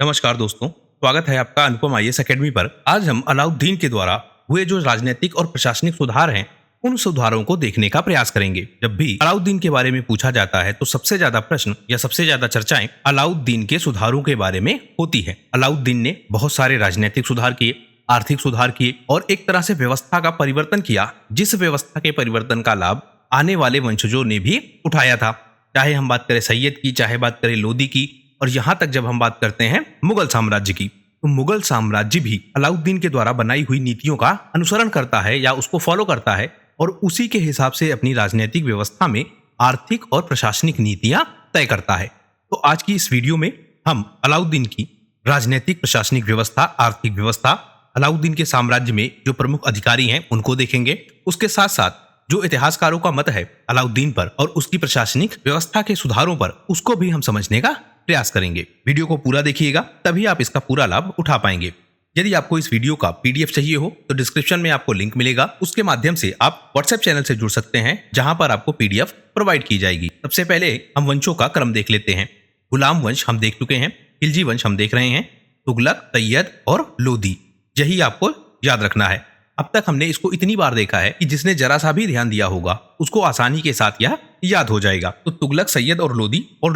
नमस्कार दोस्तों, स्वागत है आपका अनुपम आईएएस एकेडमी पर। आज हम अलाउद्दीन के द्वारा हुए जो राजनीतिक और प्रशासनिक सुधार हैं, उन सुधारों को देखने का प्रयास करेंगे। जब भी अलाउद्दीन के बारे में पूछा जाता है तो सबसे ज्यादा प्रश्न या सबसे ज्यादा चर्चाएं अलाउद्दीन के सुधारों के बारे में होती है। अलाउद्दीन ने बहुत सारे राजनीतिक सुधार किए, आर्थिक सुधार किए और एक तरह से व्यवस्था का परिवर्तन किया, जिस व्यवस्था के परिवर्तन का लाभ आने वाले वंशजों ने भी उठाया था। चाहे हम बात करें सैयद की, चाहे बात करें लोदी की, और यहाँ तक जब हम बात करते हैं मुगल साम्राज्य की, तो मुगल साम्राज्य भी अलाउद्दीन के द्वारा बनाई हुई नीतियों का अनुसरण करता है या उसको फॉलो करता है और उसी के हिसाब से अपनी राजनीतिक व्यवस्था में आर्थिक और प्रशासनिक नीतियां तय करता है। तो आज की इस वीडियो में हम अलाउद्दीन की राजनीतिक प्रशासनिक व्यवस्था, आर्थिक व्यवस्था, अलाउद्दीन के साम्राज्य में जो प्रमुख अधिकारी हैं उनको देखेंगे। उसके साथ साथ जो इतिहासकारों का मत है अलाउद्दीन पर और उसकी प्रशासनिक व्यवस्था के सुधारों पर, उसको भी हम समझने का प्रयास करेंगे। वीडियो को पूरा देखिएगा, तभी आप इसका पूरा लाभ उठा पाएंगे। यदि आपको इस वीडियो का पीडीएफ चाहिए हो तो डिस्क्रिप्शन में आपको लिंक मिलेगा, उसके माध्यम से आप व्हाट्सएप चैनल से जुड़ सकते हैं, जहां पर आपको पीडीएफ प्रोवाइड की जाएगी। सबसे पहले हम वंशों का क्रम देख लेते हैं। गुलाम वंश हम देख चुके हैं, खिलजी वंश हम देख रहे हैं, तुगलक, सैयद और लोदी, यही आपको याद रखना है। अब तक हमने इसको इतनी बार देखा है कि जिसने जरा सा भी ध्यान दिया होगा उसको आसानी के साथ यह याद हो जाएगा। तो तुगलक, सैयद और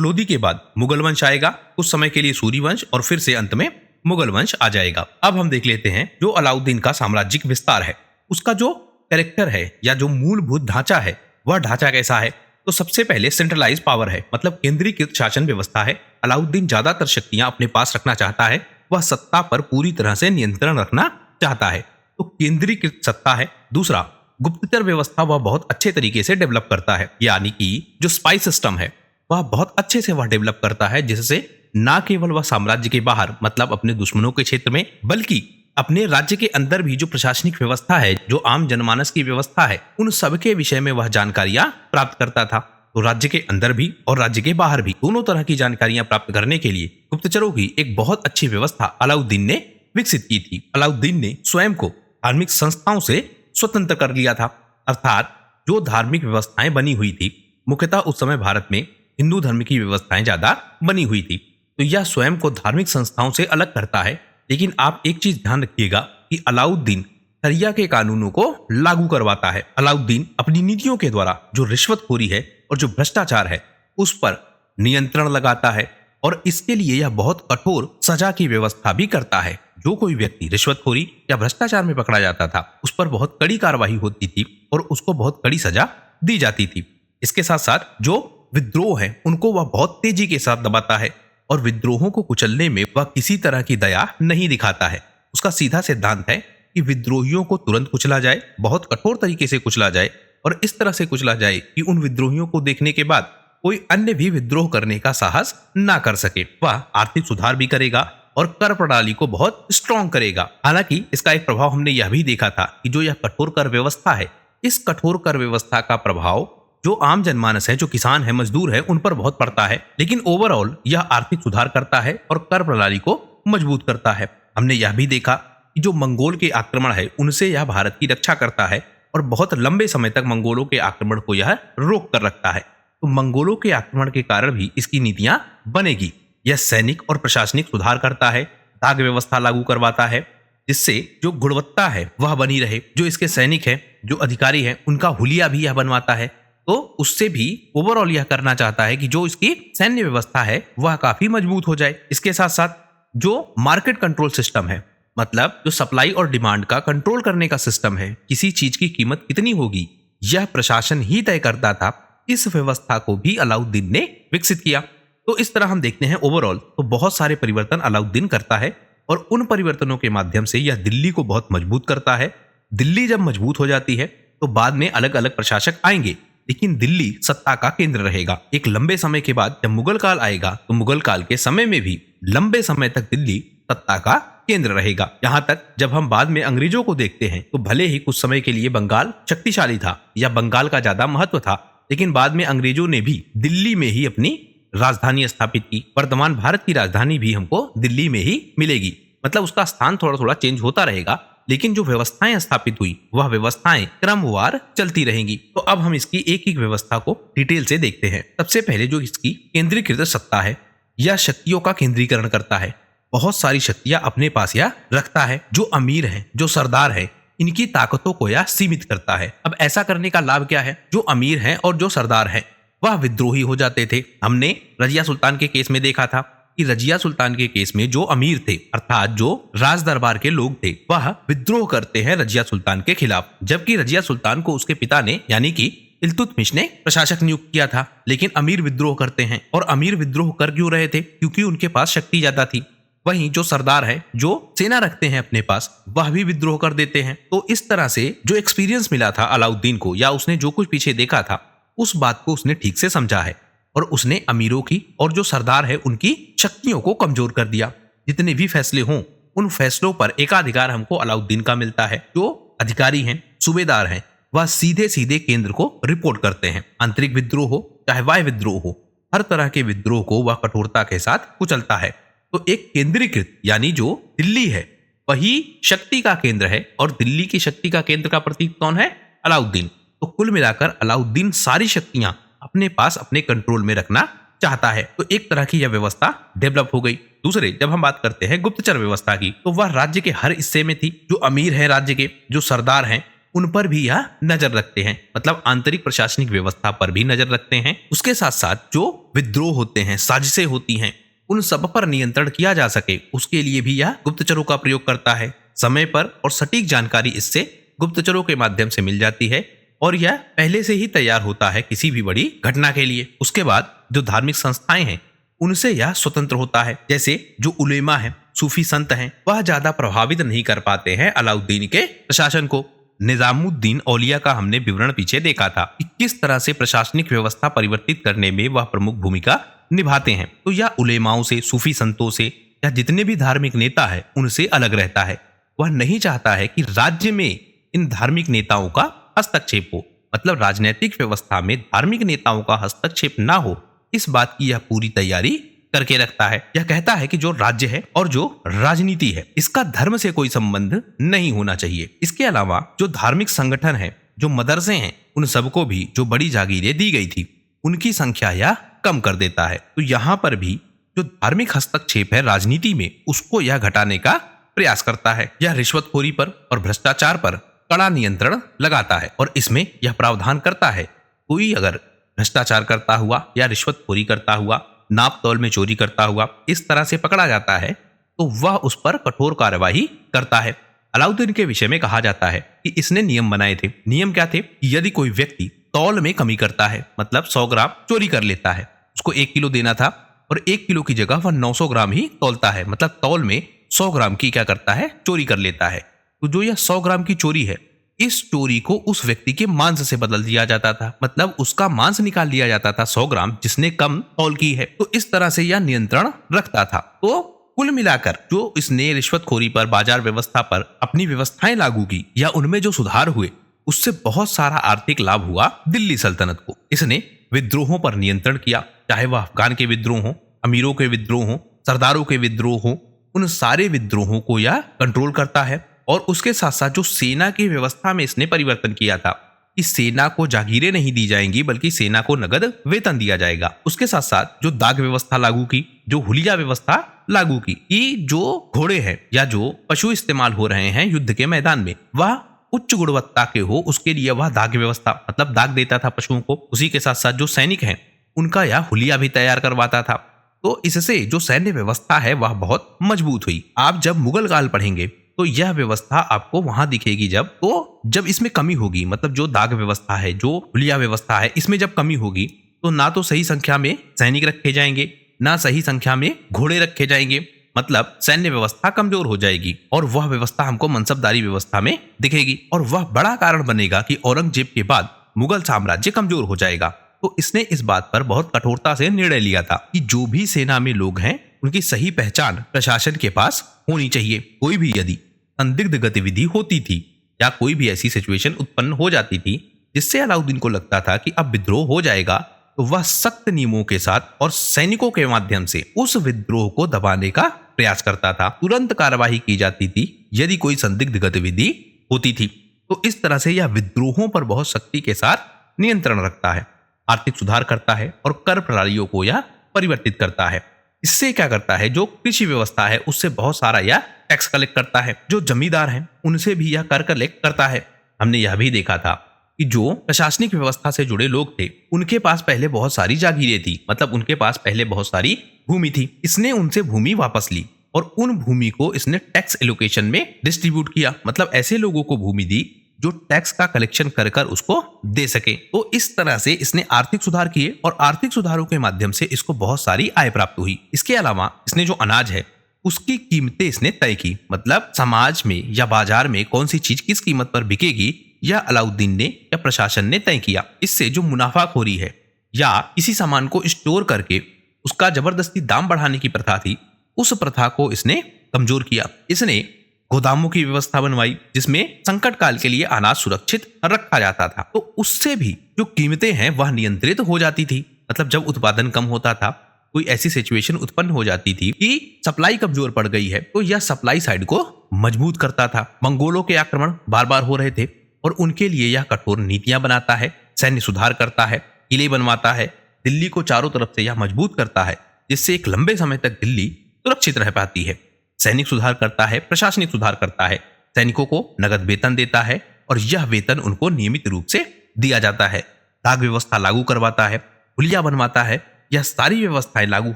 लोदी के बाद मुगल वंश आएगा, कुछ समय के लिए सूरी वंश और फिर से अंत में मुगल वंश आ जाएगा। अब हम देख लेते हैं जो अलाउद्दीन का साम्राज्यिक विस्तार है, उसका जो कैरेक्टर है या जो मूलभूत ढांचा है, वह ढांचा कैसा है। तो सबसे पहले सेंट्रलाइज पावर है, मतलब केंद्रीकृत शासन व्यवस्था है। अलाउद्दीन ज्यादातर शक्तियां अपने पास रखना चाहता है, वह सत्ता पर पूरी तरह से नियंत्रण रखना चाहता है, तो केंद्रीकृत सत्ता है। दूसरा, गुप्तचर व्यवस्था वह बहुत अच्छे तरीके से डेवलप करता है, यानी कि जो स्पाई सिस्टम है वह बहुत अच्छे से वह डेवलप करता है, जिससे ना केवल वह साम्राज्य के बाहर, मतलब अपने दुश्मनों के क्षेत्र में, बल्कि अपने राज्य के अंदर भी जो प्रशासनिक व्यवस्था है, जो आम जनमानस की व्यवस्था है, उन सब के विषय में वह जानकारियां प्राप्त करता था। तो राज्य के अंदर भी और राज्य के बाहर भी दोनों तरह की जानकारियां प्राप्त करने के लिए गुप्तचरों की एक बहुत अच्छी व्यवस्था अलाउद्दीन ने विकसित की थी। अलाउद्दीन ने स्वयं को धार्मिक संस्थाओं से स्वतंत्र कर लिया था, अर्थात जो धार्मिक व्यवस्थाएं बनी हुई थी, मुख्यतः उस समय भारत में हिंदू धर्म की व्यवस्थाएं ज्यादा बनी हुई थी, तो यह स्वयं को धार्मिक संस्थाओं से अलग करता है। लेकिन आप एक चीज ध्यान रखिएगा कि अलाउद्दीन शरिया के कानूनों को लागू करवाता है। अलाउद्दीन अपनी नीतियों के द्वारा जो रिश्वतखोरी है और जो भ्रष्टाचार है उस पर नियंत्रण लगाता है और इसके लिए यह बहुत कठोर सजा की व्यवस्था भी करता है। जो कोई व्यक्ति रिश्वतखोरी या भ्रष्टाचार में पकड़ा जाता था उस पर बहुत कड़ी कार्रवाई होती थी और उसको बहुत कड़ी सजा दी जाती थी। इसके साथ साथ जो विद्रोह है उनको वह बहुत तेजी के साथ दबाता है और विद्रोहों को कुचलने में वह किसी तरह की दया नहीं दिखाता है। उसका सीधा सिद्धांत है कि विद्रोहियों को तुरंत कुचला जाए, बहुत कठोर तरीके से कुचला जाए और इस तरह से कुचला जाए कि उन विद्रोहियों को देखने के बाद कोई अन्य भी विद्रोह करने का साहस ना कर सके। वह आर्थिक सुधार भी करेगा और कर प्रणाली को बहुत स्ट्रॉन्ग करेगा। हालांकि इसका एक प्रभाव हमने यह भी देखा था कि जो यह कठोर कर व्यवस्था है, इस कठोर कर व्यवस्था का प्रभाव जो आम जनमानस है, जो किसान है, मजदूर है, उन पर बहुत पड़ता है। लेकिन ओवरऑल यह आर्थिक सुधार करता है और कर प्रणाली को मजबूत करता है। हमने यह भी देखा कि जो मंगोल के आक्रमण है उनसे यह भारत की रक्षा करता है और बहुत लंबे समय तक मंगोलों के आक्रमण को यह रोक कर रखता है। तो मंगोलों के आक्रमण के कारण भी इसकी नीतियां बनेगी। यह सैनिक और प्रशासनिक सुधार करता है, दाग व्यवस्था लागू करवाता है, जिससे जो गुणवत्ता है वह बनी रहे। जो इसके सैनिक हैं, जो अधिकारी हैं, उनका हुलिया भी यह बनवाता है। तो उससे भी ओवरऑल यह करना चाहता है कि जो इसकी सैन्य व्यवस्था है वह काफी मजबूत हो जाए। इसके साथ साथ जो मार्केट कंट्रोल सिस्टम है, मतलब जो सप्लाई और डिमांड का कंट्रोल करने का सिस्टम है, किसी चीज की कीमत कितनी होगी यह प्रशासन ही तय करता था, इस व्यवस्था को भी अलाउद्दीन ने विकसित किया। तो इस तरह हम देखते हैं ओवरऑल तो बहुत सारे परिवर्तन अलाउद्दीन करता है और उन परिवर्तनों के माध्यम से यह दिल्ली को बहुत मजबूत करता है। दिल्ली जब मजबूत हो जाती है तो बाद में अलग अलग प्रशासक आएंगे, लेकिन दिल्ली सत्ता का केंद्र रहेगा। एक लंबे समय के बाद जब मुगल काल आएगा तो मुगल काल के समय में भी लंबे समय तक दिल्ली सत्ता का केंद्र रहेगा। यहाँ तक जब हम बाद में अंग्रेजों को देखते हैं तो भले ही कुछ समय के लिए बंगाल शक्तिशाली था या बंगाल का ज्यादा महत्व था, लेकिन बाद में अंग्रेजों ने भी दिल्ली में ही अपनी राजधानी स्थापित की। वर्तमान भारत की राजधानी भी हमको दिल्ली में ही मिलेगी, मतलब उसका स्थान थोड़ा थोड़ा चेंज होता रहेगा, लेकिन जो व्यवस्थाएं स्थापित हुई वह व्यवस्थाएं क्रमवार चलती रहेंगी। तो अब हम इसकी एक एक व्यवस्था को डिटेल से देखते हैं। सबसे पहले जो इसकी केंद्रीकृत सत्ता है, यह शक्तियों का केंद्रीकरण करता है। बहुत सारी शक्तियां अपने पास या रखता है। जो अमीर हैं, जो सरदार हैं, इनकी ताकतों को या सीमित करता है। अब ऐसा करने का लाभ क्या है? जो अमीर हैं और जो सरदार हैं वह विद्रोही हो जाते थे। हमने रजिया सुल्तान के केस में देखा था कि रजिया सुल्तान के केस में जो अमीर थे अर्थात जो राज दरबार के लोग थे वह विद्रोह करते हैं रजिया सुल्तान के खिलाफ, जबकि रजिया सुल्तान को उसके पिता ने यानी कि इल्तुतमिश ने प्रशासक नियुक्त किया था। लेकिन अमीर विद्रोह करते हैं, और अमीर विद्रोह कर क्यों रहे थे? क्योंकि उनके पास शक्ति ज्यादा थी। वहीं जो सरदार है, जो सेना रखते हैं अपने पास, वह भी विद्रोह कर देते हैं। तो इस तरह से जो एक्सपीरियंस मिला था अलाउद्दीन को, या उसने जो कुछ पीछे देखा था, उस बात को उसने ठीक से समझा है और उसने अमीरों की और जो सरदार है उनकी शक्तियों को कमजोर कर दिया। जितने भी फैसले हों उन फैसलों पर एकाधिकार हमको अलाउद्दीन का मिलता है। जो अधिकारी हैं, सूबेदार हैं, वह सीधे सीधे केंद्र को रिपोर्ट करते हैं। आंतरिक विद्रोह हो चाहे बाह्य विद्रोह हो, हर तरह के विद्रोह को वह कठोरता के साथ कुचलता है। तो एक केंद्रीकृत यानी जो दिल्ली है वही शक्ति का केंद्र है, और दिल्ली की शक्ति का केंद्र का प्रतीक कौन है? अलाउद्दीन। तो कुल मिलाकर अलाउद्दीन सारी शक्तियां अपने पास अपने कंट्रोल में रखना चाहता है। तो एक तरह की यह व्यवस्था डेवलप हो गई। दूसरे, जब हम बात करते हैं गुप्तचर व्यवस्था की, तो वह राज्य के हर हिस्से में थी। जो अमीर है राज्य के, जो सरदार हैं, उन पर भी यह नजर रखते हैं, मतलब आंतरिक प्रशासनिक व्यवस्था पर भी नजर रखते हैं। उसके साथ साथ जो विद्रोह होते हैं, साजिशें होती हैं, उन सब पर नियंत्रण किया जा सके उसके लिए भी यह गुप्तचरों का प्रयोग करता है। समय पर और सटीक जानकारी इससे गुप्तचरों के माध्यम से मिल जाती है, और यह पहले से ही तैयार होता है किसी भी बड़ी घटना के लिए। उसके बाद जो धार्मिक संस्थाएं हैं उनसे यह स्वतंत्र होता है। जैसे जो उलेमा है, सूफी संत हैं, वह ज्यादा प्रभावित नहीं कर पाते हैं अलाउद्दीन के प्रशासन को। निजामुद्दीन औलिया का हमने विवरण पीछे देखा था कि किस तरह से प्रशासनिक व्यवस्था परिवर्तित करने में वह प्रमुख भूमिका निभाते हैं। तो यह उलेमाओं से, सूफी संतों से या जितने भी धार्मिक नेता है उनसे अलग रहता है। वह नहीं चाहता है कि राज्य में इन धार्मिक नेताओं का हस्तक्षेप हो, मतलब राजनीतिक व्यवस्था में धार्मिक नेताओं का हस्तक्षेप ना हो, इस बात की यह पूरी तैयारी करके रखता है। यह कहता है कि जो राज्य है और जो राजनीति है इसका धर्म से कोई संबंध नहीं होना चाहिए। इसके अलावा जो धार्मिक संगठन है, जो मदरसे हैं, उन सबको भी जो बड़ी जागीरें दी गई थी उनकी संख्या यह कम कर देता है। तो यहाँ पर भी जो धार्मिक हस्तक्षेप है राजनीति में, उसको यह घटाने का प्रयास करता है। यह रिश्वतखोरी पर और भ्रष्टाचार पर कड़ा नियंत्रण लगाता है, और इसमें यह प्रावधान करता है कोई अगर भ्रष्टाचार करता हुआ या रिश्वतखोरी करता हुआ, नाप तौल में चोरी करता हुआ इस तरह से पकड़ा जाता है तो वह उस पर कठोर कार्यवाही करता है। अलाउद्दीन के विषय में कहा जाता है कि इसने नियम बनाए थे। नियम क्या थे? यदि कोई व्यक्ति तौल में कमी करता है, मतलब 100 ग्राम चोरी कर लेता है, उसको 1 किलो देना था और 1 किलो की जगह वह 900 ग्राम ही तौलता है, मतलब तौल में 100 ग्राम की क्या करता है? चोरी कर लेता है। तो जो यह 100 ग्राम की चोरी है, इस चोरी को उस व्यक्ति के मांस से बदल दिया जाता था, मतलब उसका मांस निकाल लिया जाता था 100 ग्राम जिसने कम तौल की है। तो इस तरह से यह नियंत्रण रखता था। तो कुल मिलाकर जो इसने रिश्वतखोरी पर, बाजार व्यवस्था पर अपनी व्यवस्थाएं लागू की या उनमें जो सुधार हुए, उससे बहुत सारा आर्थिक लाभ हुआ दिल्ली सल्तनत को। इसने विद्रोहों पर नियंत्रण किया, चाहे वह अफगान के विद्रोह हो, अमीरों के विद्रोह हो, सरदारों के विद्रोह हो, उन सारे विद्रोहों को यह कंट्रोल करता है। और उसके साथ साथ जो सेना की व्यवस्था में इसने परिवर्तन किया था कि सेना को जागीरें नहीं दी जाएंगी बल्कि सेना को नगद वेतन दिया जाएगा। उसके साथ साथ जो दाग व्यवस्था लागू की, जो हुलिया व्यवस्था लागू की कि जो घोड़े हैं या जो पशु इस्तेमाल हो रहे हैं युद्ध के मैदान में, वह उच्च गुणवत्ता के हो, उसके लिए वह दाग व्यवस्था, मतलब दाग देता था पशुओं को। उसी के साथ साथ जो सैनिक हैं उनका यह हुलिया भी तैयार करवाता था। तो इससे जो सैन्य व्यवस्था है वह बहुत मजबूत हुई। आप जब मुगल काल पढ़ेंगे तो यह व्यवस्था आपको वहां दिखेगी जब इसमें कमी होगी, मतलब जो दाग व्यवस्था है, जो हुलिया व्यवस्था है, इसमें जब कमी होगी तो ना तो सही संख्या में सैनिक रखे जाएंगे, ना सही संख्या में घोड़े रखे जाएंगे, मतलब सैन्य व्यवस्था कमजोर हो जाएगी और वह व्यवस्था हमको मनसबदारी व्यवस्था में दिखेगी। और वह बड़ा कारण बनेगा कि औरंगजेब के बाद मुगल साम्राज्य कमजोर हो जाएगा। तो इसने इस बात पर बहुत कठोरता से निर्णय लिया था कि जो भी सेना में लोग हैं उनकी सही पहचान प्रशासन के पास होनी चाहिए। कोई भी यदि संदिग्ध गतिविधि होती थी या कोई भी ऐसी सिचुएशन उत्पन्न हो जाती थी जिससे अलाउद्दीन को लगता था कि अब विद्रोह हो जाएगा, तो वह सख्त नियमों के साथ और सैनिकों के माध्यम से उस विद्रोह को दबाने का प्रयास करता था। तुरंत कार्यवाही की जाती थी यदि कोई संदिग्ध गतिविधि होती थी। तो इस तरह से यह विद्रोहों पर बहुत सख्ती के साथ नियंत्रण रखता है, आर्थिक सुधार करता है और कर प्रणालियों को यह परिवर्तित करता है। इससे क्या करता है, जो कृषि व्यवस्था है उससे बहुत सारा यह टैक्स कलेक्ट करता है। जो जमींदार हैं उनसे भी यह कर कलेक्ट करता है। हमने यह भी देखा था कि जो प्रशासनिक व्यवस्था से जुड़े लोग थे उनके पास पहले बहुत सारी जागीरें थी, मतलब उनके पास पहले बहुत सारी भूमि थी। इसने उनसे भूमि वापस ली और उन भूमि को इसने टैक्स एलोकेशन में डिस्ट्रीब्यूट किया, मतलब ऐसे लोगों को भूमि दी जो टैक्स का कलेक्शन कर कर उसको दे सके। तो इस तरह से इसने आर्थिक सुधार किए और आर्थिक सुधारों के माध्यम से इसको बहुत सारी आय प्राप्त हुई। इसके अलावा इसने जो अनाज है उसकी कीमतें इसने तय की, मतलब समाज में या बाजार में कौन सी चीज किस कीमत पर बिकेगी यह अलाउद्दीन ने या प्रशासन ने तय किया। इससे जो मुनाफाखोरी है या किसी सामान को स्टोर करके उसका जबरदस्ती दाम बढ़ाने की प्रथा थी, उस प्रथा को इसने कमजोर किया। इसने गोदामों की व्यवस्था बनवाई जिसमें संकट काल के लिए अनाज सुरक्षित रखा जाता था। तो उससे भी जो कीमतें हैं वह नियंत्रित हो जाती थी, मतलब जब उत्पादन कम होता था, कोई ऐसी सिचुएशन उत्पन्न हो जाती थी कि सप्लाई कमजोर पड़ गई है, तो यह सप्लाई साइड को मजबूत करता था। मंगोलों के आक्रमण बार बार हो रहे थे और उनके लिए यह कठोर नीतियां बनाता है, सैन्य सुधार करता है, किले बनवाता है, दिल्ली को चारों तरफ से यह मजबूत करता है जिससे एक लंबे समय तक दिल्ली सुरक्षित रह पाती है। सैनिक सुधार करता है, प्रशासनिक सुधार करता है, सैनिकों को नगद वेतन देता है और यह वेतन उनको नियमित रूप से दिया जाता है। डाक व्यवस्था लागू करवाता है, हुलिया बनवाता है। यह सारी व्यवस्थाएं लागू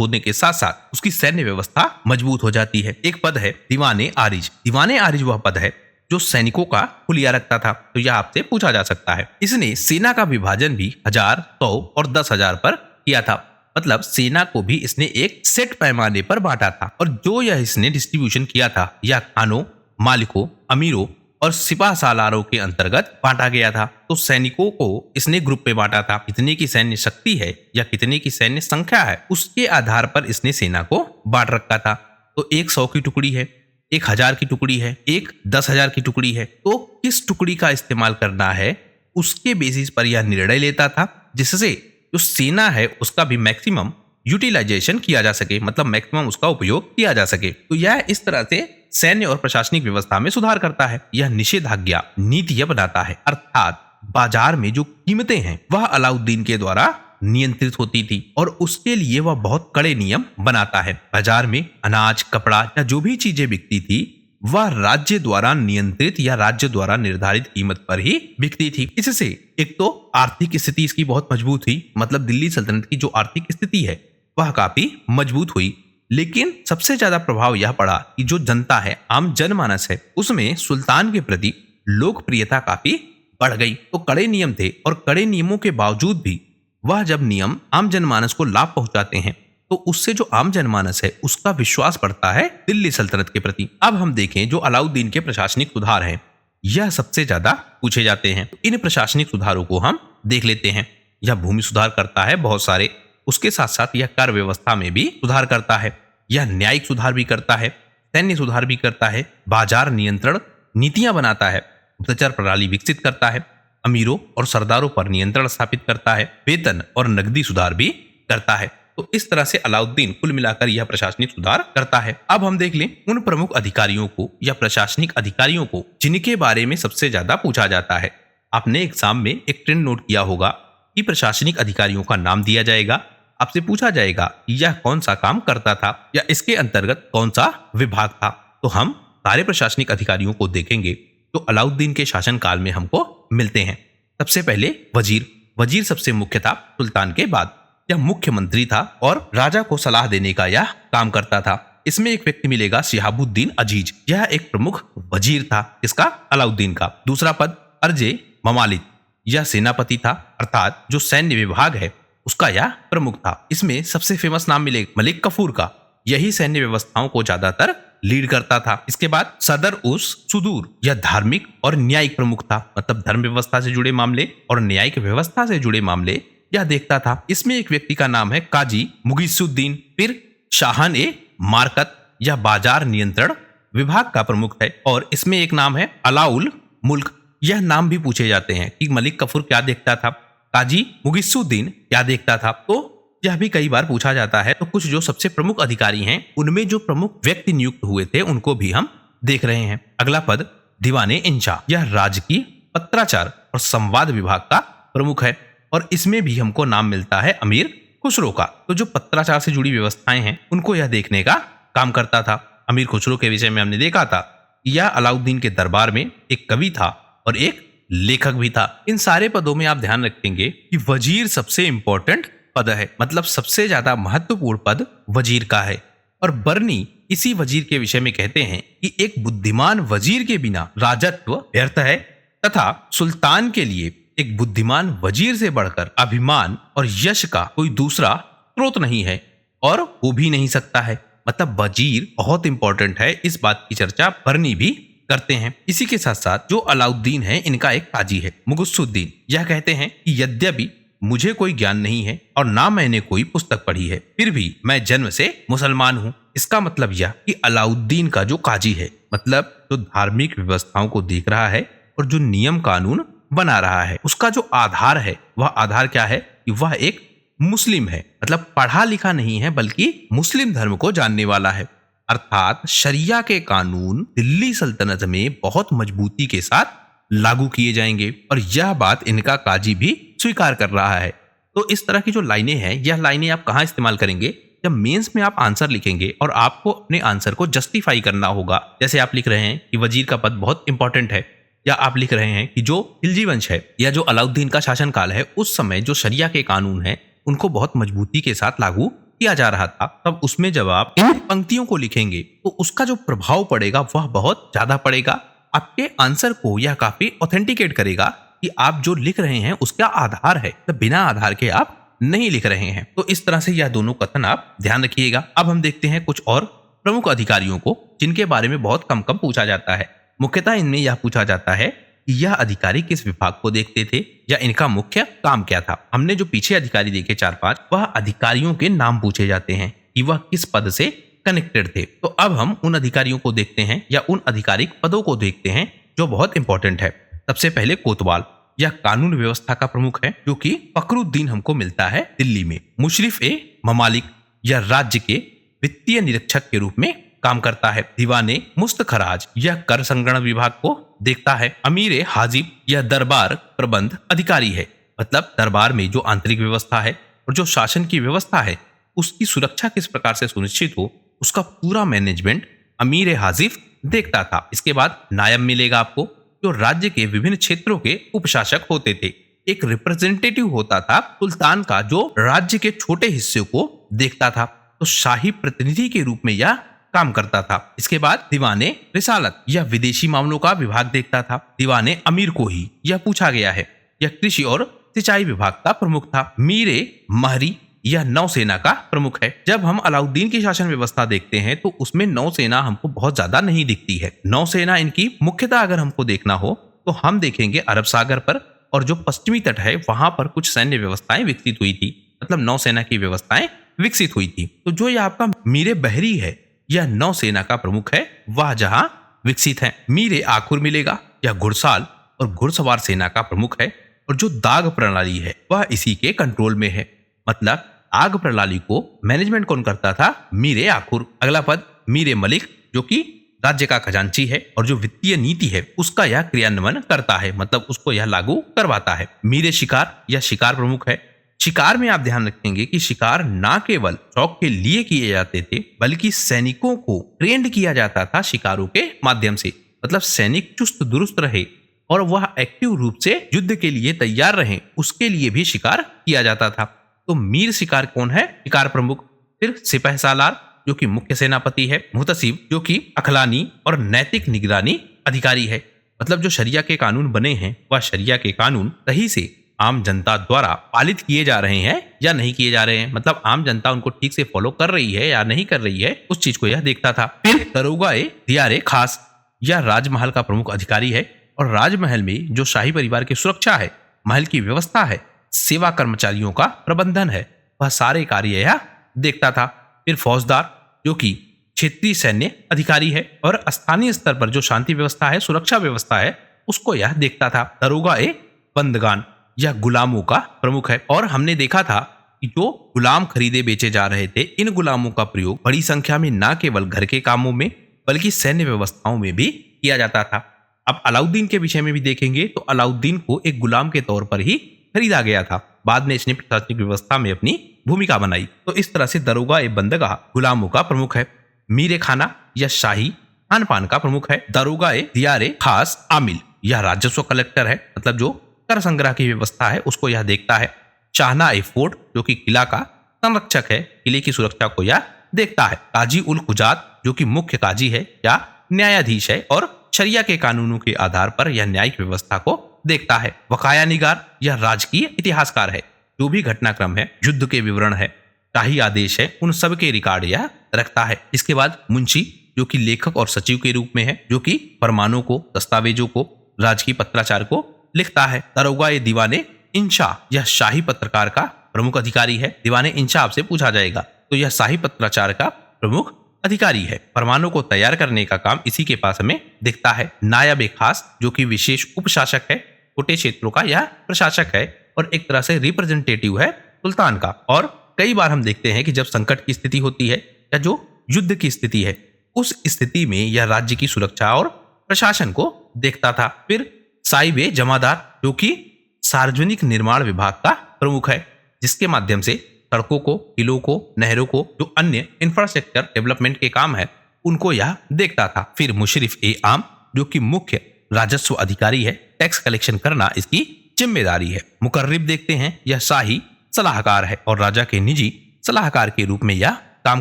होने के साथ साथ उसकी सैन्य व्यवस्था मजबूत हो जाती है। एक पद है दीवाने आरिज। दीवाने आरिज वह पद है जो सैनिकों का हुलिया रखता था। तो यह आपसे पूछा जा सकता है। इसने सेना का विभाजन भी 1000, 100 और 10,000 पर किया था, मतलब सेना को भी इसने एक सेट पैमाने पर बांटा था। और जो यह इसने डिस्ट्रीब्यूशन किया था यह खानों, मालिकों, अमीरों और सिपाह सालारों के अंतर्गत बांटा गया था। तो सैनिकों को इसने ग्रुप पे बांटा था, कितने की सैन्य शक्ति है या कितने की सैन्य संख्या है उसके आधार पर इसने सेना को बांट रखा था। तो एक 100 की टुकड़ी है, एक 1000 की टुकड़ी है, एक 10,000 की टुकड़ी है। तो किस टुकड़ी का इस्तेमाल करना है उसके बेसिस पर यह निर्णय लेता था, जिससे जो सेना है उसका भी मैक्सिमम यूटिलाइजेशन किया जा सके, मतलब मैक्सिमम उसका उपयोग किया जा सके। तो यह इस तरह से सैन्य और प्रशासनिक व्यवस्था में सुधार करता है। यह निषेधाज्ञा नीतियां बनाता है, अर्थात बाजार में जो कीमतें हैं वह अलाउद्दीन के द्वारा नियंत्रित होती थी और उसके लिए वह बहुत कड़े नियम बनाता है। बाजार में अनाज, कपड़ा या जो भी चीजें बिकती थी वह राज्य द्वारा नियंत्रित या राज्य द्वारा निर्धारित कीमत पर ही बिकती थी। इससे एक तो आर्थिक स्थिति इसकी बहुत मजबूत हुई, मतलब दिल्ली सल्तनत की जो आर्थिक स्थिति है वह काफी मजबूत हुई। लेकिन सबसे ज्यादा प्रभाव यह पड़ा कि जो जनता है, आम जनमानस है, उसमें सुल्तान के प्रति लोकप्रियता काफी बढ़ गई। तो कड़े नियम थे और कड़े नियमों के बावजूद भी वह जब नियम आम जनमानस को लाभ पहुंचाते हैं तो उससे जो आम जनमानस है उसका विश्वास बढ़ता है दिल्ली सल्तनत के प्रति। अब हम देखें जो अलाउद्दीन के प्रशासनिक सुधार हैं, यह सबसे ज्यादा पूछे जाते हैं। इन प्रशासनिक सुधारों को हम देख लेते हैं। यह भूमि सुधार करता है बहुत सारे, उसके साथ साथ यह कर व्यवस्था में भी सुधार करता है, यह न्यायिक सुधार भी करता है, सैन्य सुधार भी करता है, बाजार नियंत्रण नीतियां बनाता है, गुप्तचर प्रणाली विकसित करता है, अमीरों और सरदारों पर नियंत्रण स्थापित करता है, वेतन और नकदी सुधार भी करता है। तो इस तरह से अलाउद्दीन कुल मिलाकर यह प्रशासनिक सुधार करता है। अब हम देख लें उन प्रमुख अधिकारियों को या प्रशासनिक अधिकारियों को जिनके बारे में सबसे ज्यादा पूछा जाता है। आपने एग्जाम में एक ट्रेंड नोट किया होगा कि प्रशासनिक अधिकारियों का नाम दिया जाएगा, आपसे पूछा जाएगा यह कौन सा काम करता था या इसके अंतर्गत कौन सा विभाग था। तो हम सारे प्रशासनिक अधिकारियों को देखेंगे जो अलाउद्दीन के शासनकाल में हमको मिलते हैं। सबसे पहले वजीर। वजीर सबसे मुख्य था सुल्तान के बाद। यह मुख्यमंत्री था और राजा को सलाह देने का यह काम करता था। इसमें एक व्यक्ति मिलेगा शिहाबुद्दीन अजीज, यह एक प्रमुख वजीर था इसका, अलाउद्दीन का। दूसरा पद अर्जे ममालिक, यह सेनापति था, अर्थात जो सैन्य विभाग है उसका यह प्रमुख था। इसमें सबसे फेमस नाम मिलेगा मलिक कफूर का, यही सैन्य व्यवस्थाओं को ज्यादातर लीड करता था। इसके बाद सदर उस सुदूर, यह धार्मिक और न्यायिक प्रमुख था, मतलब धर्म व्यवस्था से जुड़े मामले और न्यायिक व्यवस्था से जुड़े मामले यह देखता था। इसमें एक व्यक्ति का नाम है काजी मुगीसुद्दीन। फिर शाहन ए मारकत, यह बाजार नियंत्रण विभाग का प्रमुख है। और इसमें एक नाम है अलाउल मुल्क, यह नाम भी पूछे जाते हैं कि मलिक कफूर क्या देखता था, काजी मुगीसुद्दीन क्या देखता था, तो यह भी कई बार पूछा जाता है। तो कुछ जो सबसे प्रमुख अधिकारी हैं उनमें जो प्रमुख व्यक्ति नियुक्त हुए थे उनको भी हम देख रहे हैं। अगला पद दीवाने इंशा, यह राजकीय पत्राचार और संवाद विभाग का प्रमुख है और इसमें भी हमको नाम मिलता है अमीर खुसरो का तो जो पत्राचार से जुड़ी व्यवस्थाएं हैं उनको यह देखने का काम करता था। अमीर खुसरो के विषय में हमने देखा था कि यह अलाउद्दीन के दरबार में एक कवि था और एक लेखक भी था। इन सारे पदों में आप ध्यान रखेंगे कि वजीर सबसे इंपॉर्टेंट पद है, मतलब सबसे ज्यादा महत्वपूर्ण पद वजीर का है। और बर्नी इसी वजीर के विषय में कहते हैं कि एक बुद्धिमान वजीर के बिना राजत्व व्यर्थ है तथा सुल्तान के लिए एक बुद्धिमान वजीर से बढ़कर अभिमान और यश का कोई दूसरा स्रोत नहीं है और हो भी नहीं सकता है। मतलब वजीर बहुत इंपॉर्टेंट है, इस बात की चर्चा बर्नी भी करते हैं। इसी के साथ साथ जो अलाउद्दीन है इनका एक काजी है मुगुस्सुद्दीन। यह कहते हैं कि यद्यपि मुझे कोई ज्ञान नहीं है और ना मैंने कोई पुस्तक पढ़ी है, फिर भी मैं जन्म से मुसलमान हूँ। इसका मतलब यह कि अलाउद्दीन का जो काजी है, मतलब जो धार्मिक व्यवस्थाओं को देख रहा है और जो नियम कानून बना रहा है, उसका जो आधार है वह आधार क्या है कि वह एक मुस्लिम है, मतलब पढ़ा लिखा नहीं है बल्कि मुस्लिम धर्म को जानने वाला है। अर्थात शरिया के कानून दिल्ली सल्तनत में बहुत मजबूती के साथ लागू किए जाएंगे और यह बात इनका काजी भी स्वीकार कर रहा है। तो इस तरह की जो लाइनें हैं, यह लाइनें आप कहाँ इस्तेमाल करेंगे? जब मेंस में आप आंसर लिखेंगे और आपको अपने आंसर को जस्टिफाई करना होगा। जैसे आप लिख रहे हैं कि वजीर का पद बहुत इंपॉर्टेंट है, या आप लिख रहे हैं कि जो खिलजी वंश है या जो अलाउद्दीन का शासनकाल है, उस समय जो शरिया के कानून हैं उनको बहुत मजबूती के साथ लागू किया जा रहा था, तब उसमें जब आप इन पंक्तियों को लिखेंगे तो उसका जो प्रभाव पड़ेगा वह बहुत ज्यादा पड़ेगा। आपके आंसर को यह काफी ऑथेंटिकेट करेगा कि आप जो लिख रहे हैं उसका आधार है, तो बिना आधार के आप नहीं लिख रहे हैं। तो इस तरह से यह दोनों कथन आप ध्यान रखिएगा। अब हम देखते हैं कुछ और प्रमुख अधिकारियों को जिनके बारे में बहुत कम पूछा जाता है। मुख्यतः इनमें यह पूछा जाता है कि यह अधिकारी किस विभाग को देखते थे या इनका मुख्य काम क्या था। हमने जो पीछे अधिकारी देखे 4-5, वह अधिकारियों के नाम पूछे जाते हैं कि वह किस पद से कनेक्टेड थे। तो अब हम उन अधिकारियों को देखते हैं या उन आधिकारिक पदों को देखते हैं जो बहुत इंपॉर्टेंट है। सबसे पहले कोतवाल, यह कानून व्यवस्था का प्रमुख है जो कि फखरुद्दीन हमको मिलता है दिल्ली में। मुशरिफ ए ममालिक, यह राज्य के वित्तीय निरीक्षक के रूप में काम करता है। दीवाने मुस्तखराज, यह कर संग्रहण विभाग को देखता है। अमीर हाजिब, यह दरबार प्रबंध अधिकारी है, मतलब दरबार में जो आंतरिक व्यवस्था है और जो शासन की व्यवस्था है उसकी सुरक्षा किस प्रकार से सुनिश्चित हो, उसका पूरा मैनेजमेंट अमीर हाजिब देखता था। इसके बाद नायब मिलेगा आपको, जो राज्य के विभिन्न क्षेत्रों के उपशासक होते थे। एक रिप्रेजेंटेटिव होता था सुल्तान का जो राज्य के छोटे हिस्से को देखता था, तो शाही प्रतिनिधि के रूप में यह काम करता था। इसके बाद दीवाने रिसालत, यह विदेशी मामलों का विभाग देखता था। दीवाने अमीर को ही यह पूछा गया है, यह कृषि और सिंचाई विभाग का प्रमुख था। मीरे महरी, यह नौसेना का प्रमुख है। जब हम अलाउद्दीन की शासन व्यवस्था देखते हैं तो उसमें नौसेना हमको बहुत ज्यादा नहीं दिखती है। नौसेना इनकी मुख्यतः अगर हमको देखना हो तो हम देखेंगे अरब सागर पर, और जो पश्चिमी तट है वहां पर कुछ सैन्य व्यवस्थाएं विकसित हुई थी, मतलब नौसेना की व्यवस्थाएं विकसित हुई थी। तो जो यह आपका मीरे बहरी है, यह नौसेना का प्रमुख है, वह जहां विकसित है। मीरे आखुर मिलेगा, यह घुड़साल और घुड़सवार सेना का प्रमुख है, और जो दाग प्रणाली है वह इसी के कंट्रोल में है। मतलब आग प्रणाली को मैनेजमेंट कौन करता था? मीरे आखुर। अगला पद मीरे मलिक, जो कि राज्य का खजांची है और जो वित्तीय नीति है उसका यह क्रियान्वयन करता है, मतलब उसको यह लागू करवाता है। मीरे शिकार, यह शिकार प्रमुख है। शिकार में आप ध्यान रखेंगे कि शिकार ना केवल शौक के लिए किए जाते थे बल्कि सैनिकों को ट्रेंड किया जाता था शिकारों के माध्यम से, मतलब सैनिक चुस्त दुरुस्त रहे और वह एक्टिव रूप से युद्ध के लिए तैयार रहे, उसके लिए भी शिकार किया जाता था। तो मीर शिकार कौन है? शिकार प्रमुख। फिर सिपह सालार, जो कि मुख्य सेनापति है। मुहतसिब, जो कि अखलानी और नैतिक निगरानी अधिकारी है, मतलब जो शरिया के कानून बने हैं वह शरिया के कानून सही से आम जनता द्वारा पालित किए जा रहे हैं या नहीं किए जा रहे हैं, मतलब आम जनता उनको ठीक से फॉलो कर रही है या नहीं कर रही है, उस चीज को यह देखता था। फिर दरोगा ए दियारे खास, यह राजमहल का प्रमुख अधिकारी है और राजमहल में जो शाही परिवार की सुरक्षा है, महल की व्यवस्था है, सेवा कर्मचारियों का प्रबंधन है, वह सारे कार्य यह देखता था। फिर फौजदार, जो कि क्षेत्रीय सैन्य अधिकारी है और स्थानीय स्तर पर जो शांति व्यवस्था है, सुरक्षा व्यवस्था है, उसको यह देखता था। दरोगा ए बंदगान, यह गुलामों का प्रमुख है और हमने देखा था कि जो गुलाम खरीदे बेचे जा रहे थे, इन गुलामों का प्रयोग बड़ी संख्या में न केवल घर के कामों में बल्कि सैन्य व्यवस्थाओं में भी किया जाता था। अब अलाउद्दीन के विषय में भी देखेंगे तो अलाउद्दीन को एक गुलाम के तौर पर ही खरीदा गया था। बाद में इसने प्रशासनिक व्यवस्था में अपनी भूमिका बनाई। तो इस तरह से दरोगा ए बंदगाह गुलामों का प्रमुख है। मीर खाना या शाही खान पान का प्रमुख है। दरोगा ए दियारे खास आमिल, यह राजस्व कलेक्टर है, मतलब जो कर संग्रह की व्यवस्था है उसको यह देखता है। शाहना ए फोर्ट, जो कि किला का संरक्षक है, किले की सुरक्षा को यह देखता है। काजी उल कुजात, जो कि मुख्य काजी है या न्यायाधीश है और शरिया के कानूनों के आधार पर यह न्यायिक व्यवस्था को देखता है। वकाया निगार, यह राजकीय इतिहासकार है, जो भी घटनाक्रम है, युद्ध के विवरण है, शाही आदेश है, उन सब के रिकॉर्ड यह रखता है। इसके बाद मुंशी, जो कि लेखक और सचिव के रूप में है, जो कि फरमानों को, दस्तावेजों को, राजकीय पत्राचार को लिखता है। दरोगा ए दीवाने इंशा, यह शाही पत्रकार का प्रमुख अधिकारी है। दीवाने इंशा आपसे पूछा जाएगा, तो यह शाही पत्राचार का प्रमुख अधिकारी है। फरमानों को तैयार करने का काम इसी के पास हमें दिखता है। नायब ए खास, जो कि विशेष उपशासक है, छोटे क्षेत्रों का यह प्रशासक है और एक तरह से रिप्रेजेंटेटिव है सुल्तान का। और कई बार हम देखते हैं कि जब संकट की स्थिति होती है या जो युद्ध की स्थिति है, उस स्थिति में यह राज्य की सुरक्षा और प्रशासन को देखता था। फिर साहिब ए जमादार, जो कि सार्वजनिक निर्माण विभाग का प्रमुख है, जिसके माध्यम से सड़कों को, किलों को, नहरों को, जो अन्य इंफ्रास्ट्रक्चर डेवलपमेंट के काम है, उनको यह देखता था। फिर मुशरिफ ए आम, जो कि मुख्य राजस्व अधिकारी है, टैक्स कलेक्शन करना इसकी जिम्मेदारी है। मुकर्रिब देखते हैं, यह शाही सलाहकार है और राजा के निजी सलाहकार के रूप में यह काम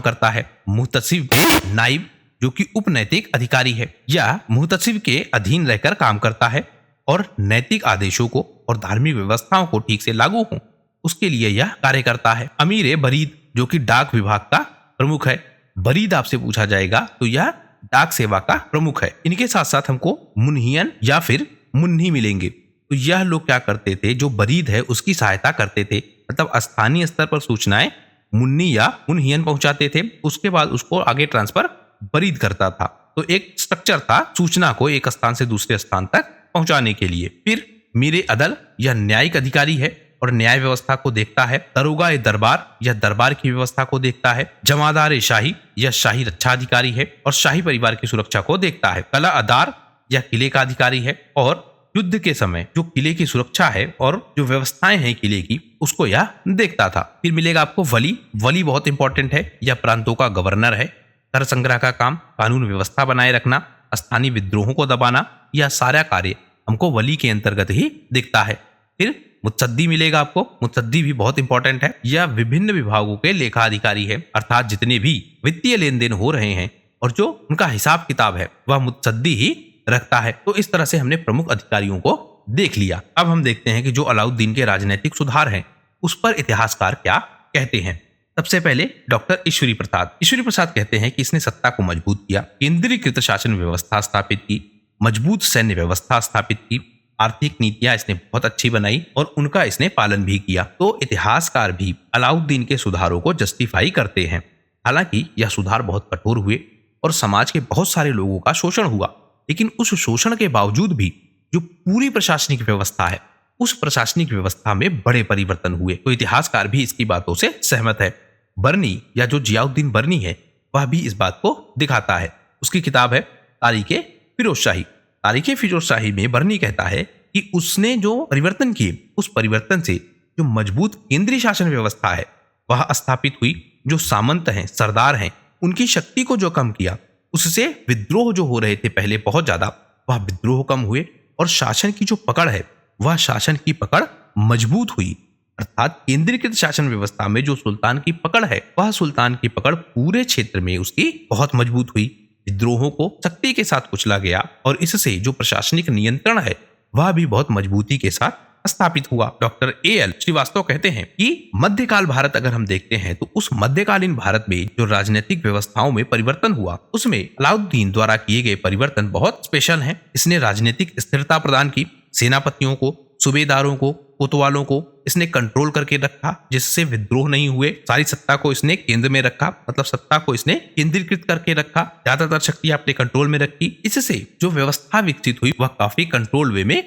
करता है। मुहतसिब ए नाइब, जो कि उपनैतिक अधिकारी है, यह मुहतसिब के अधीन रहकर काम करता है और नैतिक आदेशों को और धार्मिक व्यवस्थाओं को ठीक से लागू हों उसके लिए यह कार्य करता है। अमीर ए बरीद, जो कि डाक विभाग का प्रमुख है। बरीद आपसे पूछा जाएगा, तो यह डाक सेवा का प्रमुख है। इनके साथ साथ हमको मुन्हियन या फिर मुन्नी मिलेंगे। तो यह लोग क्या करते थे, जो बरीद है उसकी सहायता करते थे, मतलब स्थानीय स्तर पर सूचनाएं मुन्नी या मुन्हियन पहुंचाते थे, उसके बाद उसको आगे ट्रांसफर बरीद करता था। तो एक स्ट्रक्चर था सूचना को एक स्थान से दूसरे स्थान तक पहुंचाने के लिए। फिर मीरे अदल, यह न्यायिक अधिकारी है और न्याय व्यवस्था को देखता है। दरोगा ए दरबार, यह दरबार की व्यवस्था को देखता है। जमादार ए शाही, यह शाही रक्षा अधिकारी है और शाही परिवार की सुरक्षा को देखता है। कला अदार, यह किले का अधिकारी है और युद्ध के समय जो किले की सुरक्षा है और जो व्यवस्थाएं हैं किले की, उसको यह देखता था। फिर मिलेगा आपको वली। वली बहुत इंपॉर्टेंट है, यह प्रांतों का गवर्नर है। कर संग्रह का काम, कानून व्यवस्था बनाए रखना, स्थानीय विद्रोहों को दबाना, यह सारा कार्य हमको वली के अंतर्गत ही दिखता है। फिर मुत्सद्दी मिलेगा आपको। मुत्सद्दी भी बहुत इंपॉर्टेंट है, यह विभिन्न विभागों के लेखा अधिकारी है, अर्थात जितने भी वित्तीय लेन देन हो रहे हैं और जो उनका हिसाब किताब है वह मुत्सद्दी ही रखता है। तो इस तरह से हमने प्रमुख अधिकारियों को देख लिया। अब हम देखते हैं कि जो अलाउद्दीन के राजनीतिक सुधार हैं उस पर इतिहासकार क्या कहते हैं। सबसे पहले डॉक्टर ईश्वरी प्रसाद। ईश्वरी प्रसाद कहते हैं कि इसने सत्ता को मजबूत किया, केंद्रीकृत शासन व्यवस्था स्थापित की, मजबूत सैन्य व्यवस्था स्थापित की, आर्थिक नीतियां इसने बहुत अच्छी बनाई और उनका इसने पालन भी किया। तो इतिहासकार भी अलाउद्दीन के सुधारों को जस्टिफाई करते हैं। हालांकि यह सुधार बहुत कठोर हुए और समाज के बहुत सारे लोगों का शोषण हुआ, लेकिन उस शोषण के बावजूद भी जो पूरी प्रशासनिक व्यवस्था है उस प्रशासनिक व्यवस्था में बड़े परिवर्तन हुए। तो इतिहासकार भी इसकी बातों से सहमत है। बर्नी या जो जियाउद्दीन बर्नी है वह भी इस बात को दिखाता है। उसकी किताब है तारीखे फिरोजशाही। तारीखे फिरोजशाही में बर्नी कहता है कि उसने जो परिवर्तन किए उस परिवर्तन से जो मजबूत केंद्रीय शासन व्यवस्था है वह स्थापित हुई। जो सामंत हैं, सरदार हैं, उनकी शक्ति को जो कम किया, उससे विद्रोह जो हो रहे थे पहले बहुत ज्यादा, वह विद्रोह कम हुए और शासन की जो पकड़ है वह शासन की पकड़ मजबूत हुई। अर्थात केंद्रीकृत शासन व्यवस्था में जो सुल्तान की पकड़ है वह सुल्तान की पकड़ पूरे क्षेत्र में उसकी बहुत मजबूत हुई। विद्रोहों को शक्ति के साथ कुचला गया और इससे जो प्रशासनिक नियंत्रण है वह भी बहुत मजबूती के साथ स्थापित हुआ। Doctor A.L. श्रीवास्तव कहते हैं कि मध्यकाल भारत अगर हम देखते हैं तो उस मध्यकालीन भारत में जो राजनीतिक व्यवस्थाओं में परिवर्तन हुआ उसमें अलाउद्दीन द्वारा किए गए परिवर्तन बहुत स्पेशल हैं। इसने राजनीतिक स्थिरता प्रदान की, सेनापतियों को, सूबेदारों को, कोतवालों को इसने कंट्रोल करके रखा जिससे विद्रोह नहीं हुए। सारी सत्ता को इसने केंद्र में रखा, मतलब सत्ता को इसने केंद्रीकृत करके रखा, ज्यादातर शक्ति अपने कंट्रोल में रखी। इससे जो व्यवस्था विकसित हुई वह काफी कंट्रोल वे में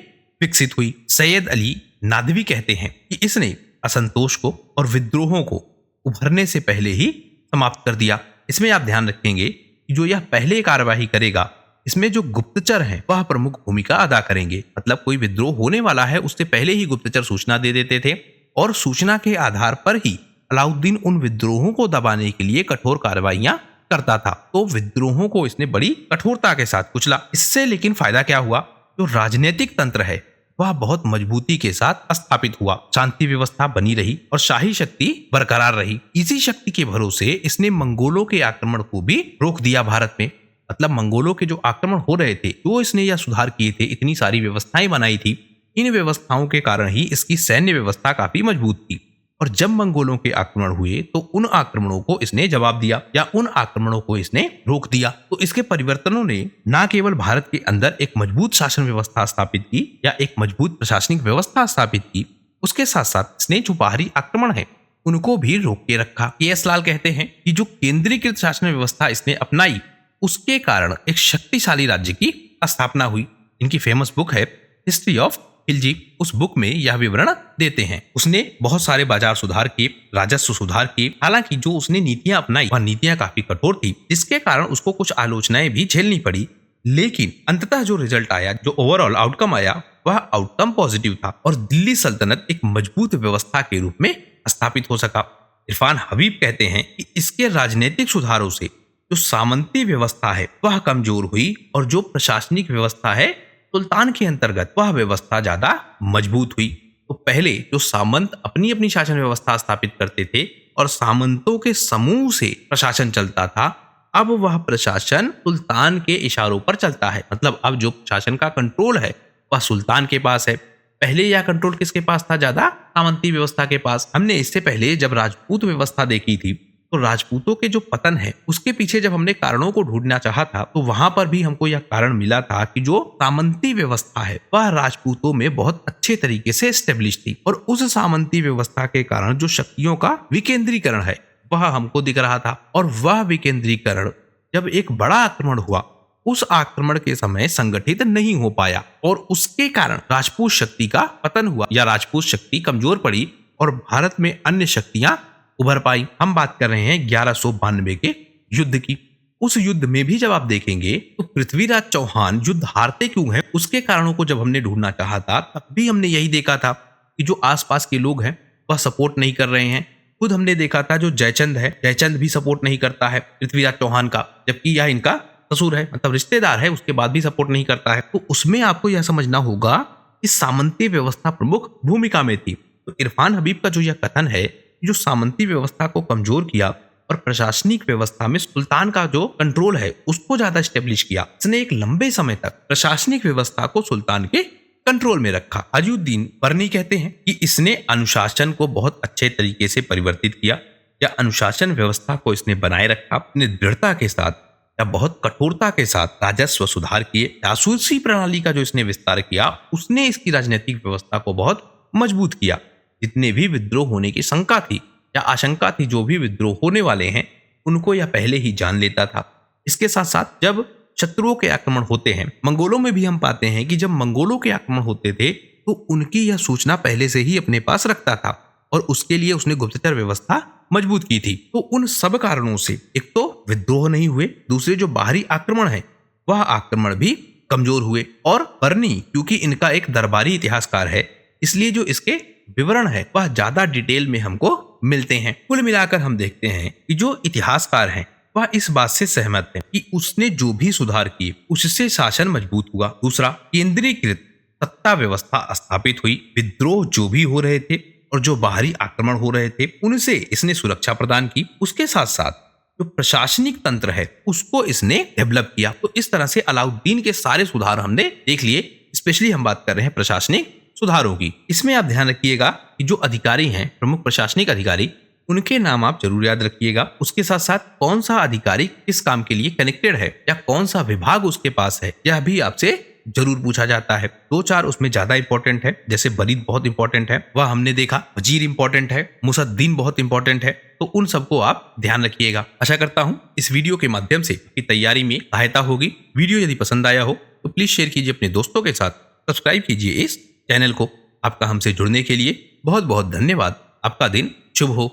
विकसित हुई। सैयद अली नादवी कहते हैं कि इसने असंतोष को और विद्रोहों को उभरने से पहले ही समाप्त कर दिया। इसमें आप ध्यान रखेंगे कि जो यह पहले कार्यवाही करेगा इसमें जो गुप्तचर हैं वह प्रमुख भूमिका अदा करेंगे। मतलब कोई विद्रोह होने वाला है उससे पहले ही गुप्तचर सूचना दे देते थे और सूचना के आधार पर ही अलाउद्दीन उन विद्रोहों को दबाने के लिए कठोर कार्रवाइयां करता था, तो विद्रोहों को इसने बड़ी कठोरता के साथ कुचला। इससे लेकिन फायदा क्या हुआ, जो राजनीतिक तंत्र है वह बहुत मजबूती के साथ स्थापित हुआ, शांति व्यवस्था बनी रही और शाही शक्ति बरकरार रही। इसी शक्ति के भरोसे इसने मंगोलों के आक्रमण को भी रोक दिया भारत में। मतलब मंगोलों के जो आक्रमण हो रहे थे, जो इसने यह सुधार किए थे, इतनी सारी व्यवस्थाएं बनाई थी, इन व्यवस्थाओं के कारण ही इसकी सैन्य व्यवस्था काफी मजबूत थी। और जब मंगोलों के आक्रमण हुए तो उन आक्रमणों को इसने जवाब दिया या उन आक्रमणों को इसने रोक दिया। तो इसके परिवर्तनों ने न केवल भारत के अंदर एक मजबूत शासन व्यवस्था स्थापित की या एक मजबूत प्रशासनिक व्यवस्था स्थापित की, उसके साथ साथ इसने जो बाहरी आक्रमण है उनको भी रोक के रखा। के.एस. लाल कहते हैं कि जो केंद्रीकृत शासन व्यवस्था इसने अपनाई, उसके कारण एक शक्तिशाली राज्य की स्थापना हुई। इनकी फेमस बुक है हिस्ट्री ऑफ खिलजी। उस बुक में यह विवरण देते हैं। उसने बहुत सारे बाजार सुधार किए, राजस्व सुधार किए। हालांकि जो उसने नीतियां अपनाई वह नीतियां काफी कठोर थी, जिसके कारण उसको कुछ आलोचनाएं भी झेलनी पड़ी। लेकिन अंततः जो रिजल्ट आया, जो ओवरऑल आउटकम आया, वह आउटकम पॉजिटिव था और दिल्ली सल्तनत एक मजबूत व्यवस्था के रूप में स्थापित हो सका। इरफान हबीब कहते हैं कि इसके राजनीतिक सुधारों से जो सामंती व्यवस्था है वह कमजोर हुई और जो प्रशासनिक व्यवस्था है सुल्तान के अंतर्गत वह व्यवस्था ज्यादा मजबूत हुई। तो पहले जो सामंत अपनी अपनी शासन व्यवस्था स्थापित करते थे और सामंतों के समूह से प्रशासन चलता था, अब वह प्रशासन सुल्तान के इशारों पर चलता है। मतलब अब जो शासन का कंट्रोल है वह सुल्तान के पास है। पहले यह कंट्रोल किसके पास था? ज्यादा सामंती व्यवस्था के पास। हमने इससे पहले जब राजपूत व्यवस्था देखी थी, तो राजपूतों के जो पतन है उसके पीछे जब हमने कारणों को ढूंढना चाहा था, तो वहां पर भी हमको यह कारण मिला था कि जो सामंती व्यवस्था है वह राजपूतों में बहुत अच्छे तरीके से स्टेब्लिश थी और उस सामंती व्यवस्था के कारण जो शक्तियों का विकेंद्रीकरण है वह हमको दिख रहा था। और वह विकेंद्रीकरण जब एक बड़ा आक्रमण हुआ, उस आक्रमण के समय संगठित नहीं हो पाया और उसके कारण राजपूत शक्ति का पतन हुआ या राजपूत शक्ति कमजोर पड़ी और भारत में अन्य शक्तियां उभर पाई। हम बात कर रहे हैं 1192 के युद्ध की। उस युद्ध में भी जब आप देखेंगे तो पृथ्वीराज चौहान युद्ध हारते क्यों हैं, उसके कारणों को जब हमने ढूंढना चाहा था, तब भी हमने यही देखा था कि जो आसपास के लोग हैं वह सपोर्ट नहीं कर रहे हैं। खुद हमने देखा था जो जयचंद है, जयचंद भी सपोर्ट नहीं करता है पृथ्वीराज चौहान का, जबकि यह इनका ससुर है, मतलब रिश्तेदार है, उसके बाद भी सपोर्ट नहीं करता है। तो उसमें आपको यह समझना होगा कि सामंती व्यवस्था प्रमुख भूमिका में थी। तो इरफान हबीब का जो यह कथन है, जो सामंती व्यवस्था को कमजोर किया और प्रशासनिक व्यवस्था में सुल्तान का जो कंट्रोल है उसको ज्यादा स्टेब्लिश किया, इसने एक लंबे समय तक प्रशासनिक व्यवस्था को सुल्तान के कंट्रोल में रखा। अजुद्दीन बरनी कहते हैं कि इसने अनुशासन को बहुत अच्छे तरीके से परिवर्तित किया या अनुशासन व्यवस्था को इसने बनाए रखा। अपने दृढ़ता के साथ या बहुत कठोरता के साथ राजस्व सुधार किए, जासूसी प्रणाली का जो इसने विस्तार किया, उसने इसकी राजनीतिक व्यवस्था को बहुत मजबूत किया। जितने भी विद्रोह होने की शंका थी या आशंका थी, जो भी विद्रोह होने वाले हैं उनको यह पहले ही जान लेता था। इसके साथ साथ जब शत्रुओं के आक्रमण होते हैं, मंगोलों में भी हम पाते हैं कि जब मंगोलों के आक्रमण होते थे तो उनकी यह सूचना पहले से ही अपने पास रखता था और उसके लिए उसने गुप्तचर व्यवस्था मजबूत की थी। तो उन सब कारणों से एक तो विद्रोह नहीं हुए, दूसरे जो बाहरी आक्रमण है वह आक्रमण भी कमजोर हुए। और बरनी क्योंकि इनका एक दरबारी इतिहासकार है, इसलिए जो इसके विवरण है वह ज्यादा डिटेल में हमको मिलते हैं। कुल मिलाकर हम देखते हैं कि जो इतिहासकार हैं वह इस बात से सहमत हैं कि उसने जो भी सुधार किए उससे शासन मजबूत हुआ। दूसरा, केंद्रीकृत सत्ता व्यवस्था स्थापित हुई। विद्रोह जो भी हो रहे थे और जो बाहरी आक्रमण हो रहे थे उनसे इसने सुरक्षा प्रदान की। उसके साथ साथ जो प्रशासनिक तंत्र है उसको इसने डेवलप किया। तो इस तरह से अलाउद्दीन के सारे सुधार हमने देख लिए। स्पेशली हम बात कर रहे हैं प्रशासनिक सुधारों की। इसमें आप ध्यान रखिएगा कि जो अधिकारी हैं, प्रमुख प्रशासनिक अधिकारी, उनके नाम आप जरूर याद रखिएगा। उसके साथ साथ कौन सा अधिकारी किस काम के लिए कनेक्टेड है या कौन सा विभाग उसके पास है, यह भी आपसे जरूर पूछा जाता है। 2-4 उसमें ज्यादा इंपॉर्टेंट है, जैसे बरीद बहुत इंपॉर्टेंट है, वह हमने देखा। वजीर इंपॉर्टेंट है, मुसद्दीन बहुत इंपॉर्टेंट है। तो उन सबको आप ध्यान रखिएगा। आशा करता हूं इस वीडियो के माध्यम से आपकी तैयारी में सहायता होगी। वीडियो यदि पसंद आया हो तो प्लीज शेयर कीजिए अपने दोस्तों के साथ, सब्सक्राइब कीजिए इस चैनल को। आपका हमसे जुड़ने के लिए बहुत बहुत धन्यवाद। आपका दिन शुभ हो।